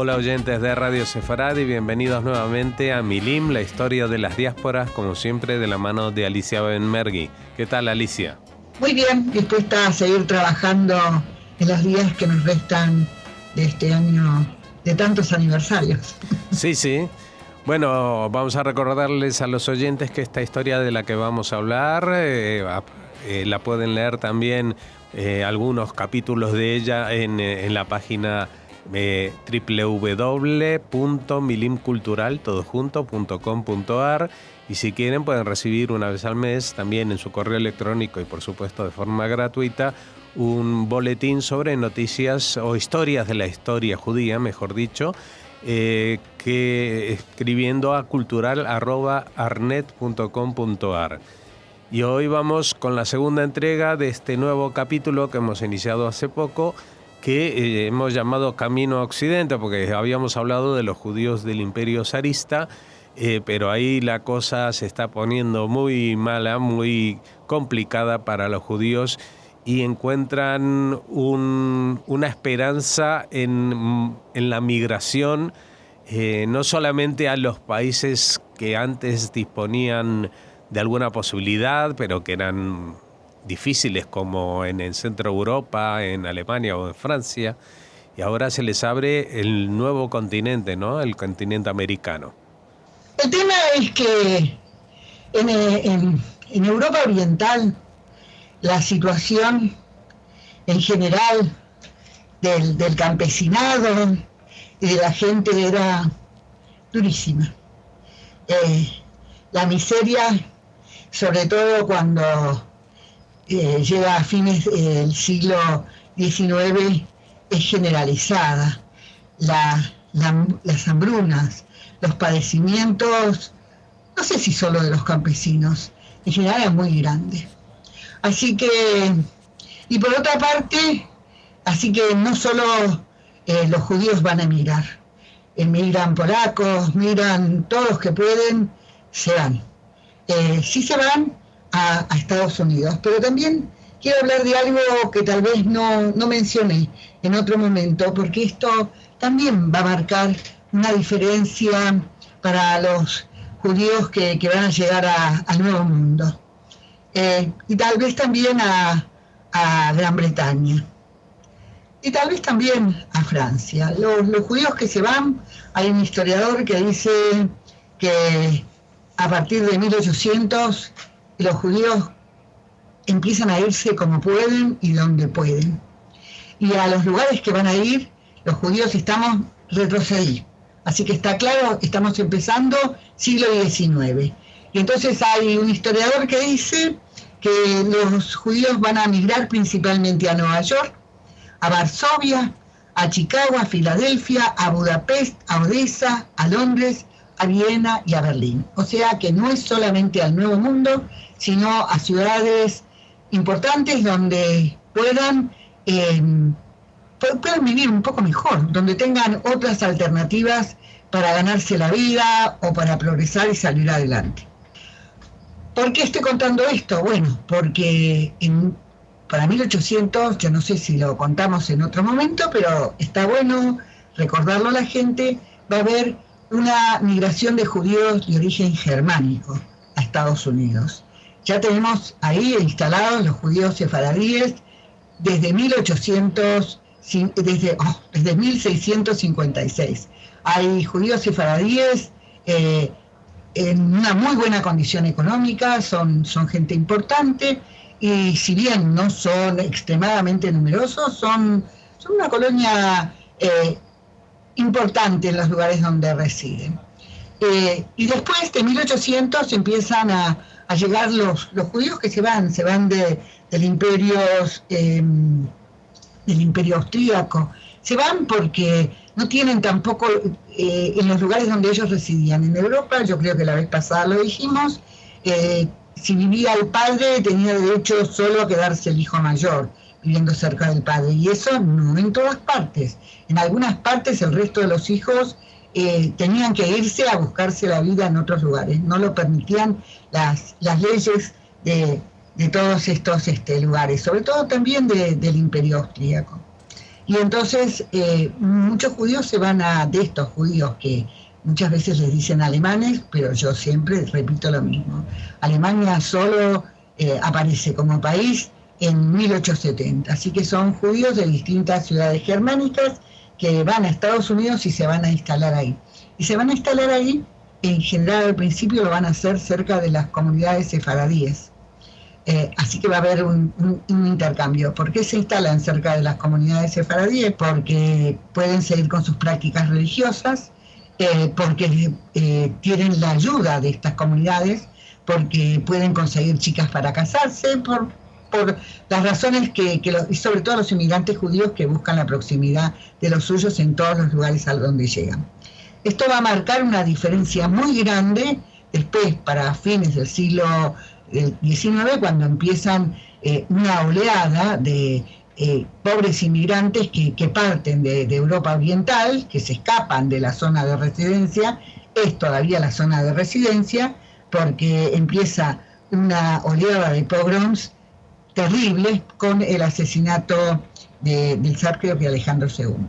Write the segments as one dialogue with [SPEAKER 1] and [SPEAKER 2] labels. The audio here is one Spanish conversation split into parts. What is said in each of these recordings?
[SPEAKER 1] Hola oyentes de Radio Sefaradi, bienvenidos nuevamente a Milim, la historia de las diásporas, como siempre de la mano de Alicia Benmergui. ¿Qué tal, Alicia?
[SPEAKER 2] Muy bien, dispuesta a seguir trabajando en los días que nos restan de este año de tantos aniversarios.
[SPEAKER 1] Sí. Bueno, vamos a recordarles a los oyentes que esta historia de la que vamos a hablar la pueden leer también algunos capítulos de ella en la página www.milimcultural.com.ar, y si quieren pueden recibir una vez al mes también en su correo electrónico y por supuesto de forma gratuita un boletín sobre noticias o historias de la historia judía, mejor dicho, que escribiendo a cultural@arnet.com.ar. Y hoy vamos con la segunda entrega de este nuevo capítulo que hemos iniciado hace poco, que hemos llamado Camino a Occidente, porque habíamos hablado de los judíos del Imperio Zarista, pero ahí la cosa se está poniendo muy mala, muy complicada para los judíos, y encuentran una esperanza en la migración, no solamente a los países que antes disponían de alguna posibilidad, pero que eran difíciles, como en el centro de Europa, en Alemania o en Francia, y ahora se les abre el nuevo continente, ¿no? El continente americano.
[SPEAKER 2] El tema es que en Europa Oriental la situación en general del campesinado y de la gente era durísima. La miseria, sobre todo cuando llega a fines del siglo XIX, es generalizada. Las hambrunas, los padecimientos, no sé si solo de los campesinos, en general es muy grande. Así que, y por otra parte, así que no solo los judíos van a emigrar, emigran polacos, migran todos los que pueden, se van. Sí se van a Estados Unidos, pero también quiero hablar de algo que tal vez no mencioné en otro momento, porque esto también va a marcar una diferencia para los judíos que van a llegar al Nuevo Mundo. Y tal vez también a Gran Bretaña, y tal vez también a Francia. Los judíos que se van, hay un historiador que dice que a partir de 1800 los judíos empiezan a irse como pueden y donde pueden. Y a los lugares que van a ir, los judíos estamos retrocedidos. Así que está claro, estamos empezando siglo XIX. Y entonces hay un historiador que dice que los judíos van a migrar principalmente a Nueva York, a Varsovia, a Chicago, a Filadelfia, a Budapest, a Odessa, a Londres, a Viena y a Berlín. O sea que no es solamente al Nuevo Mundo, sino a ciudades importantes donde puedan vivir un poco mejor, donde tengan otras alternativas para ganarse la vida o para progresar y salir adelante. ¿Por qué estoy contando esto? Bueno, porque para 1800, yo no sé si lo contamos en otro momento, pero está bueno recordarlo a la gente, va a haber una migración de judíos de origen germánico a Estados Unidos. Ya tenemos ahí instalados los judíos sefaradíes desde 1656. Hay judíos sefaradíes en una muy buena condición económica, son gente importante, y si bien no son extremadamente numerosos, son una colonia importante en los lugares donde residen. Y después de 1800 empiezan a llegar los judíos que se van del imperio austríaco. Se van porque no tienen tampoco en los lugares donde ellos residían. En Europa, yo creo que la vez pasada lo dijimos, si vivía el padre tenía derecho solo a quedarse el hijo mayor, viviendo cerca del padre, y eso no en todas partes. En algunas partes el resto de los hijos tenían que irse a buscarse la vida en otros lugares, no lo permitían las leyes de todos estos lugares, sobre todo también del imperio austríaco. Y entonces muchos judíos se van de estos judíos que muchas veces les dicen alemanes, pero yo siempre repito lo mismo. Alemania solo aparece como país en 1870, así que son judíos de distintas ciudades germánicas que van a Estados Unidos y se van a instalar ahí. Y se van a instalar ahí, en general al principio lo van a hacer cerca de las comunidades sefaradíes. Así que va a haber un intercambio. ¿Por qué se instalan cerca de las comunidades sefaradíes? Porque pueden seguir con sus prácticas religiosas, porque tienen la ayuda de estas comunidades, porque pueden conseguir chicas para casarse, por las razones y sobre todo los inmigrantes judíos que buscan la proximidad de los suyos en todos los lugares a donde llegan. Esto va a marcar una diferencia muy grande después, para fines del siglo XIX, cuando empiezan una oleada de pobres inmigrantes que parten de Europa Oriental, que se escapan de la zona de residencia. Es todavía la zona de residencia, porque empieza una oleada de pogroms terribles con el asesinato del zar, creo que Alejandro II.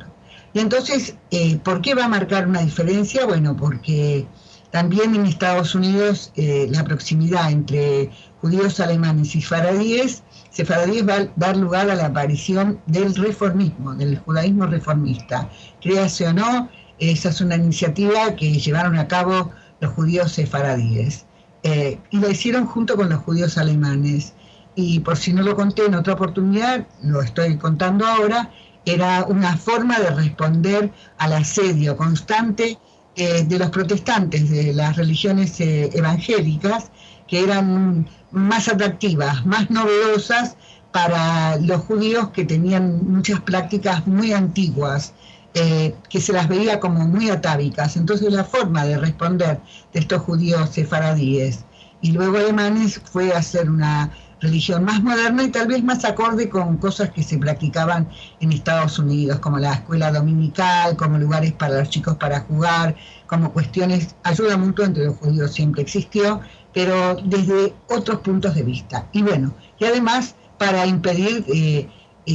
[SPEAKER 2] Y entonces, ¿por qué va a marcar una diferencia? Bueno, porque también en Estados Unidos la proximidad entre judíos alemanes y sefaradíes va a dar lugar a la aparición del reformismo, del judaísmo reformista. Créase o no, esa es una iniciativa que llevaron a cabo los judíos sefaradíes. Y lo hicieron junto con los judíos alemanes. Y por si no lo conté en otra oportunidad, lo estoy contando ahora, era una forma de responder al asedio constante de los protestantes, de las religiones evangélicas, que eran más atractivas, más novedosas para los judíos que tenían muchas prácticas muy antiguas, que se las veía como muy atávicas. Entonces la forma de responder de estos judíos sefaradíes y luego alemanes fue hacer una religión más moderna y tal vez más acorde con cosas que se practicaban en Estados Unidos, como la escuela dominical, como lugares para los chicos para jugar, como cuestiones. Ayuda mutua entre los judíos siempre existió, pero desde otros puntos de vista. Y bueno, y además para impedir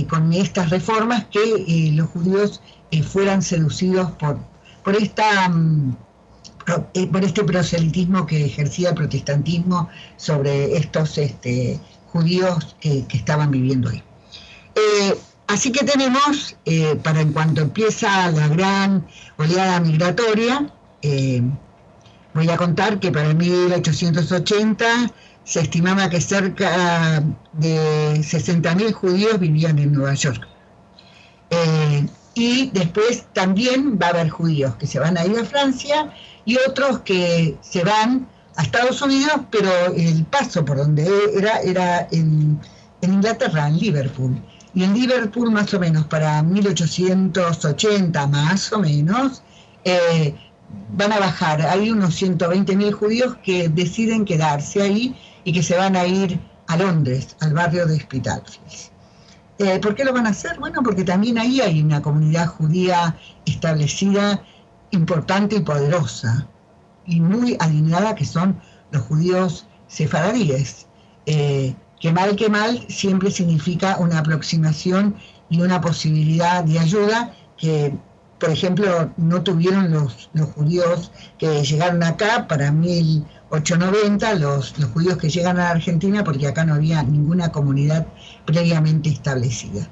[SPEAKER 2] con estas reformas que los judíos fueran seducidos por este proselitismo que ejercía el protestantismo sobre estos judíos que estaban viviendo ahí. Así que tenemos, para en cuanto empieza la gran oleada migratoria, voy a contar que para 1880 se estimaba que cerca de 60.000 judíos vivían en Nueva York. Y después también va a haber judíos que se van a ir a Francia y otros que se van a Estados Unidos, pero el paso por donde era en Inglaterra, en Liverpool. Y en Liverpool, más o menos para 1880, más o menos, van a bajar. Hay unos 120.000 judíos que deciden quedarse ahí y que se van a ir a Londres, al barrio de Spitalfields. ¿Por qué lo van a hacer? Bueno, porque también ahí hay una comunidad judía establecida, importante y poderosa, y muy alineada, que son los judíos sefaradíes. Que mal siempre significa una aproximación y una posibilidad de ayuda que, por ejemplo, no tuvieron los judíos que llegaron acá para 1890, los judíos que llegan a la Argentina, porque acá no había ninguna comunidad previamente establecida.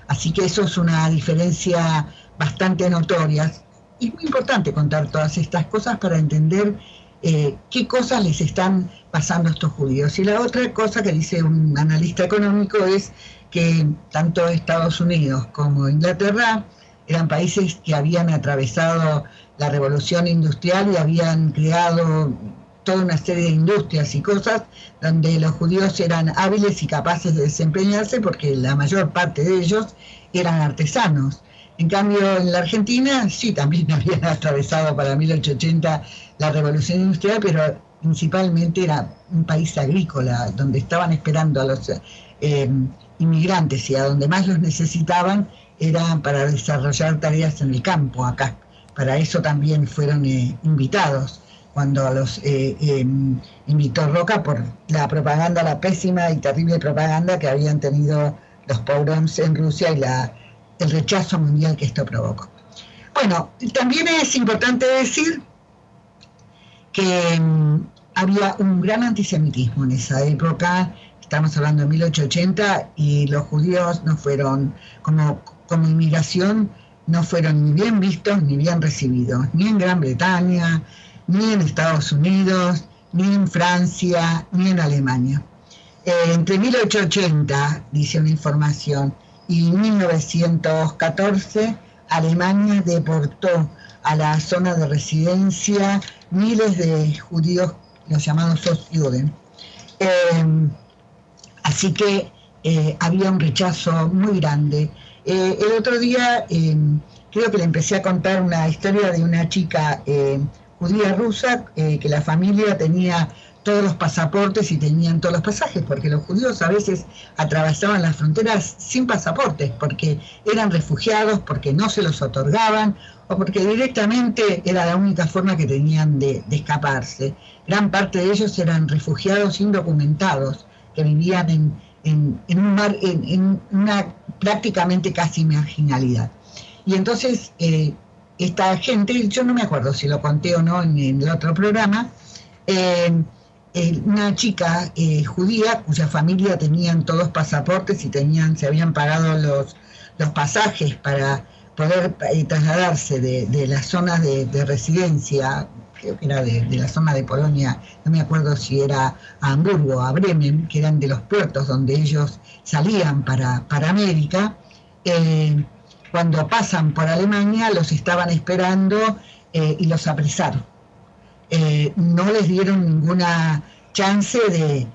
[SPEAKER 2] Así que eso es una diferencia bastante notoria. Y es muy importante contar todas estas cosas para entender qué cosas les están pasando a estos judíos. Y la otra cosa que dice un analista económico es que tanto Estados Unidos como Inglaterra eran países que habían atravesado la revolución industrial y habían creado toda una serie de industrias y cosas donde los judíos eran hábiles y capaces de desempeñarse, porque la mayor parte de ellos eran artesanos. En cambio, en la Argentina sí también habían atravesado para 1880 la revolución industrial, pero principalmente era un país agrícola, donde estaban esperando a los inmigrantes, y a donde más los necesitaban era para desarrollar tareas en el campo acá. Para eso también fueron invitados, cuando los invitó Roca por la propaganda, la pésima y terrible propaganda que habían tenido los pogroms en Rusia y la el rechazo mundial que esto provocó. Bueno, también es importante decir que había un gran antisemitismo en esa época. Estamos hablando de 1880, y los judíos no fueron, como inmigración, no fueron ni bien vistos ni bien recibidos, ni en Gran Bretaña, ni en Estados Unidos, ni en Francia, ni en Alemania. Entre 1880, dice una información, y 1914, Alemania deportó a la zona de residencia miles de judíos, los llamados Ostjuden. Así que había un rechazo muy grande. El otro día creo que le empecé a contar una historia de una chica judía rusa, que la familia tenía todos los pasaportes y tenían todos los pasajes, porque los judíos a veces atravesaban las fronteras sin pasaportes, porque eran refugiados, porque no se los otorgaban, o porque directamente era la única forma que tenían de escaparse. Gran parte de ellos eran refugiados indocumentados, que vivían en una prácticamente casi marginalidad. Y entonces esta gente, yo no me acuerdo si lo conté o no en el otro programa, una chica judía cuya familia tenían todos pasaportes y se habían pagado los pasajes para poder trasladarse de las zonas de residencia, creo que era de la zona de Polonia, no me acuerdo si era a Hamburgo, a Bremen, que eran de los puertos donde ellos salían para América. Cuando pasan por Alemania los estaban esperando y los apresaron. No les dieron ninguna chance de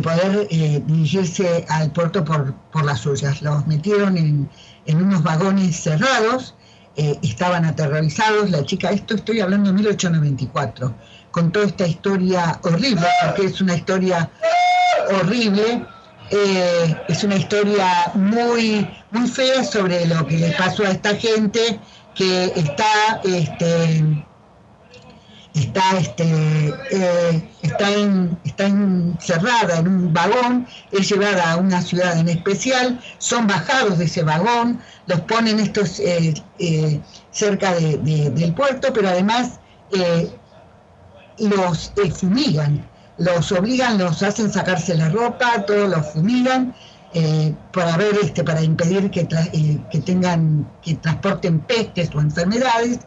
[SPEAKER 2] poder dirigirse al puerto por las suyas. Los metieron en unos vagones cerrados, estaban aterrorizados. La chica, esto estoy hablando de 1894, contó esta historia horrible, porque es una historia horrible, es una historia muy, muy fea sobre lo que le pasó a esta gente que está encerrada en un vagón, es llevada a una ciudad en especial, son bajados de ese vagón, los ponen estos cerca del puerto, pero además los fumigan, los obligan, los hacen sacarse la ropa, todos los fumigan, para impedir que transporten pestes o enfermedades,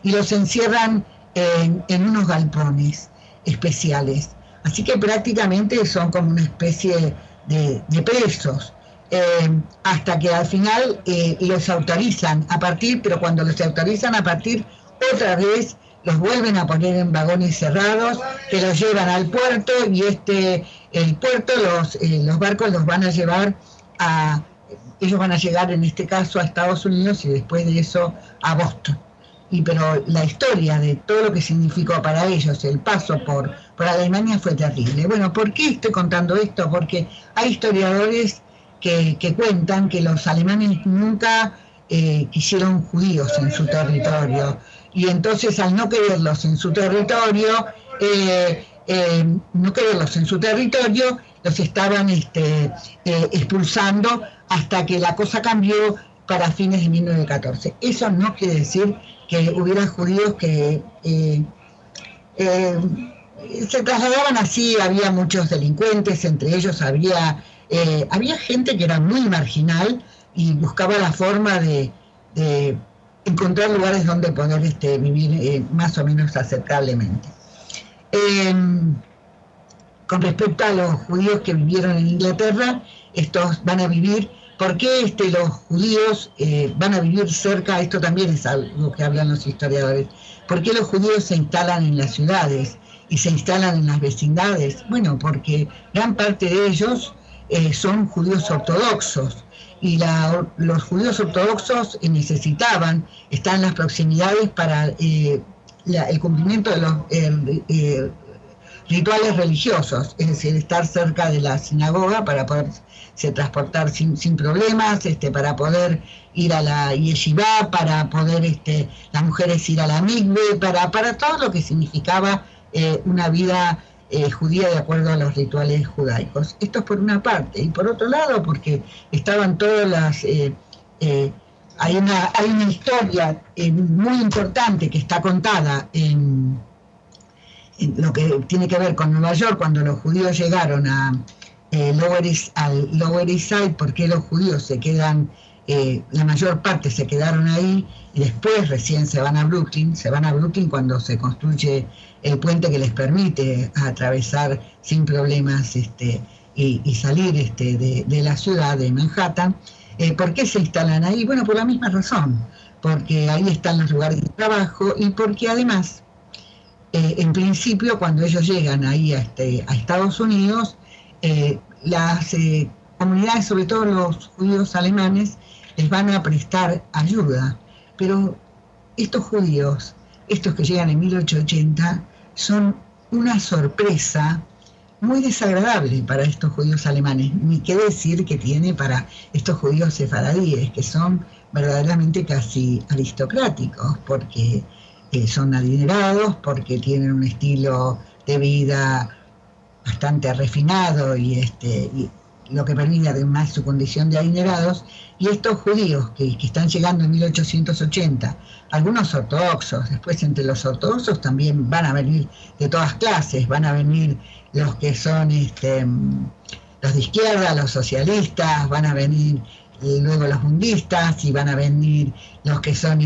[SPEAKER 2] y los encierran en unos galpones especiales. Así que prácticamente son como una especie de presos, hasta que al final los autorizan a partir, pero cuando los autorizan a partir, otra vez los vuelven a poner en vagones cerrados, que los llevan al puerto, y el puerto, los barcos los van a llevar ellos van a llegar en este caso a Estados Unidos, y después de eso a Boston. Pero la historia de todo lo que significó para ellos el paso por Alemania fue terrible. Bueno, ¿por qué estoy contando esto? Porque hay historiadores que cuentan que los alemanes nunca quisieron judíos en su territorio, y entonces al no quererlos en su territorio, los estaban expulsando, hasta que la cosa cambió para fines de 1914. Eso no quiere decir que hubiera judíos que se trasladaban así. Había muchos delincuentes, entre ellos había gente que era muy marginal y buscaba la forma de encontrar lugares donde poder vivir más o menos aceptablemente. Con respecto a los judíos que vivieron en Inglaterra, estos van a vivir. ¿Por qué los judíos van a vivir cerca? Esto también es algo que hablan los historiadores. ¿Por qué los judíos se instalan en las ciudades y se instalan en las vecindades? Bueno, porque gran parte de ellos son judíos ortodoxos, y los judíos ortodoxos necesitaban estar en las proximidades para el cumplimiento de los rituales religiosos, es decir, estar cerca de la sinagoga para poderse transportar sin problemas, para poder ir a la yeshivá, para poder las mujeres ir a la mikve, para todo lo que significaba una vida judía de acuerdo a los rituales judaicos. Esto es por una parte, y por otro lado porque estaban todas hay una historia muy importante que está contada en lo que tiene que ver con Nueva York, cuando los judíos llegaron al Lower East Side, porque los judíos se quedan, la mayor parte se quedaron ahí, y después recién se van a Brooklyn cuando se construye el puente que les permite atravesar sin problemas y salir de la ciudad de Manhattan. ¿Por qué se instalan ahí? Bueno, por la misma razón, porque ahí están los lugares de trabajo y porque además, en principio, cuando ellos llegan ahí a Estados Unidos, las comunidades, sobre todo los judíos alemanes, les van a prestar ayuda, pero estos judíos, estos que llegan en 1880, son una sorpresa muy desagradable para estos judíos alemanes, ni qué decir que tiene para estos judíos sefaradíes, que son verdaderamente casi aristocráticos, porque son adinerados, porque tienen un estilo de vida bastante refinado y lo que permite además su condición de adinerados. Y estos judíos que están llegando en 1880, algunos ortodoxos, después entre los ortodoxos también van a venir de todas clases, van a venir los que son los de izquierda, los socialistas, van a venir luego los bundistas, y van a venir los que son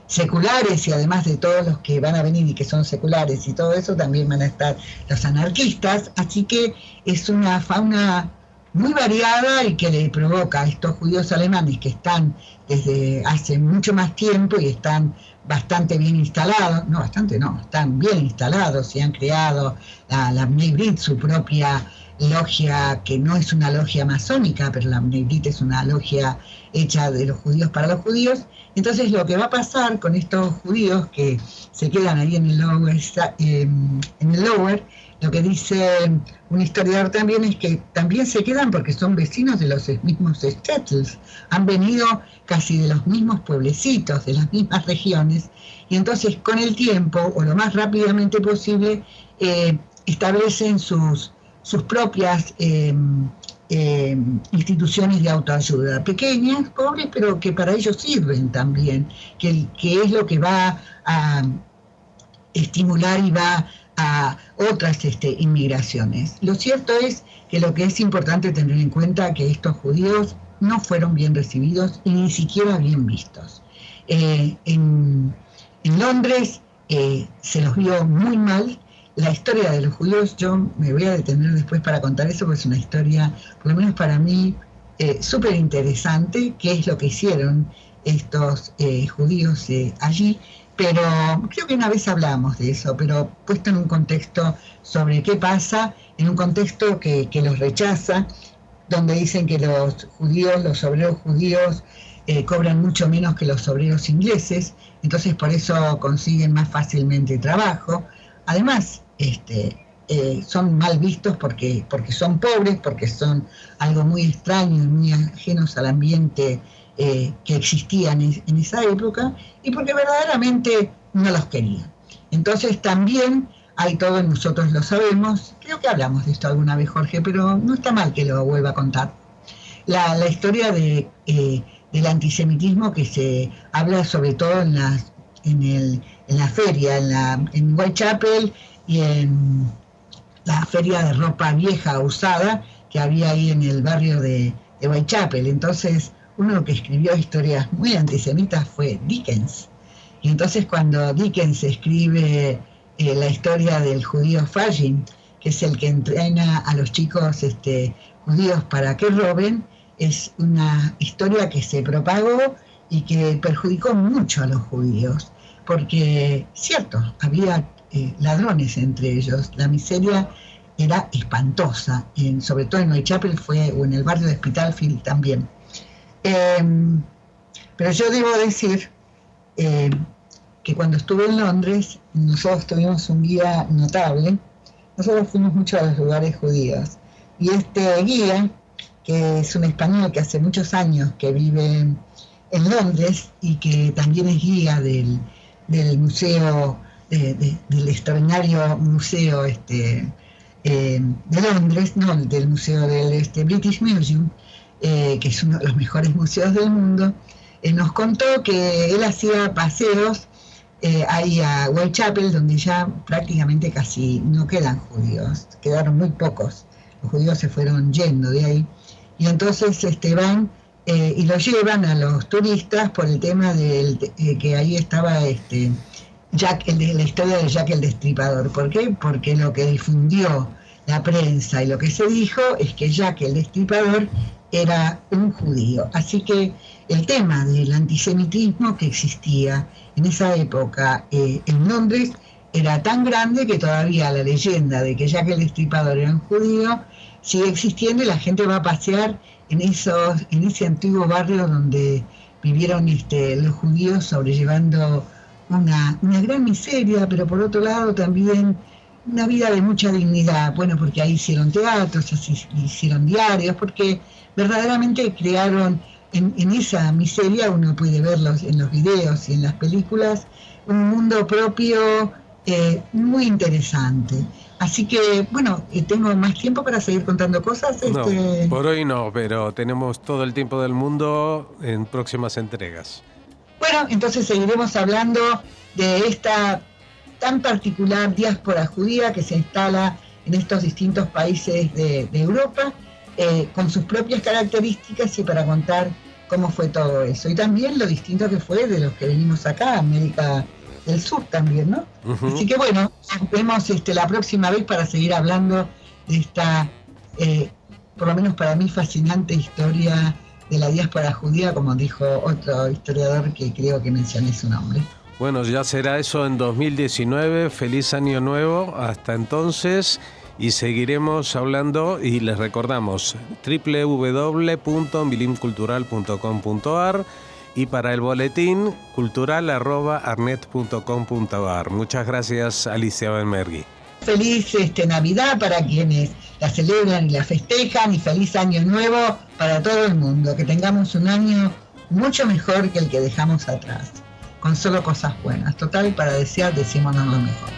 [SPEAKER 2] seculares, y además de todos los que van a venir y que son seculares y todo eso, también van a estar los anarquistas. Así que es una fauna muy variada y que le provoca a estos judíos alemanes, que están desde hace mucho más tiempo y están bastante bien instalados, están bien instalados y han creado la Bnei Brit, su propia logia, que no es una logia masónica, pero la Bnei Brit es una logia hecha de los judíos para los judíos. Entonces lo que va a pasar con estos judíos que se quedan ahí en el Lower, lo que dice un historiador también es que también se quedan porque son vecinos de los mismos shtetls, han venido casi de los mismos pueblecitos, de las mismas regiones, y entonces con el tiempo, o lo más rápidamente posible, establecen sus propias instituciones de autoayuda, pequeñas, pobres, pero que para ellos sirven también, que es lo que va a estimular y va a otras inmigraciones. Lo cierto es que lo que es importante tener en cuenta es que estos judíos no fueron bien recibidos y ni siquiera bien vistos. En Londres se los vio muy mal. La historia de los judíos, yo me voy a detener después para contar eso, porque es una historia, por lo menos para mí, súper interesante, qué es lo que hicieron estos judíos allí. Pero creo que una vez hablamos de eso, pero puesto en un contexto sobre qué pasa, en un contexto que los rechaza, donde dicen que los obreros judíos cobran mucho menos que los obreros ingleses, entonces por eso consiguen más fácilmente trabajo. Además, son mal vistos porque son pobres, porque son algo muy extraño y muy ajenos al ambiente que existían en esa época, y porque verdaderamente no los querían. Entonces también hay todo, nosotros lo sabemos, creo que hablamos de esto alguna vez, Jorge, pero no está mal que lo vuelva a contar. La historia del antisemitismo que se habla sobre todo en la feria, en Whitechapel y en la feria de ropa vieja usada que había ahí en el barrio de Whitechapel. Entonces, uno que escribió historias muy antisemitas fue Dickens. Y entonces cuando Dickens escribe la historia del judío Fagin, que es el que entrena a los chicos judíos para que roben, es una historia que se propagó y que perjudicó mucho a los judíos, porque, cierto, había ladrones entre ellos, la miseria era espantosa, sobre todo en Whitechapel o en el barrio de Spitalfield también. Pero yo debo decir que cuando estuve en Londres, nosotros tuvimos un guía notable. Nosotros fuimos mucho a los lugares judíos, y este guía, que es un español que hace muchos años que vive en Londres y que también es guía del museo, del extraordinario museo de Londres, no, del museo del British Museum, que es uno de los mejores museos del mundo, nos contó que él hacía paseos ahí a Whitechapel, donde ya prácticamente casi no quedan judíos, quedaron muy pocos, los judíos se fueron yendo de ahí, y entonces van y lo llevan a los turistas por el tema que ahí estaba Jack, la historia de Jack el Destripador. ¿Por qué? Porque lo que difundió la prensa y lo que se dijo es que Jack el Destripador era un judío. Así que el tema del antisemitismo que existía en esa época en Londres era tan grande que todavía la leyenda de que Jack el Destripador era un judío sigue existiendo, y la gente va a pasear en ese antiguo barrio donde vivieron los judíos, sobrellevando una gran miseria, pero por otro lado también una vida de mucha dignidad. Bueno, porque ahí hicieron teatros, hicieron diarios, porque verdaderamente crearon en esa miseria, uno puede verlos en los videos y en las películas, un mundo propio muy interesante. Así que, bueno, tengo más tiempo para seguir contando cosas.
[SPEAKER 1] No, por hoy no, pero tenemos todo el tiempo del mundo en próximas entregas.
[SPEAKER 2] Bueno, entonces seguiremos hablando de esta tan particular diáspora judía que se instala en estos distintos países de Europa, con sus propias características, y para contar cómo fue todo eso. Y también lo distinto que fue de los que venimos acá, América del Sur también, ¿no? Uh-huh. Así que bueno, nos vemos la próxima vez para seguir hablando de esta, por lo menos para mí, fascinante historia de la diáspora judía, como dijo otro historiador que creo que mencioné su nombre.
[SPEAKER 1] Bueno, ya será eso en 2019. Feliz año nuevo hasta entonces, y seguiremos hablando, y les recordamos www.bilimcultural.com.ar, y para el boletín cultural@arnet.com.ar. Muchas gracias, Alicia Benmergui.
[SPEAKER 2] Feliz Navidad para quienes la celebran y la festejan, y feliz año nuevo para todo el mundo. Que tengamos un año mucho mejor que el que dejamos atrás, con solo cosas buenas. Total, para desear, decímonos lo mejor.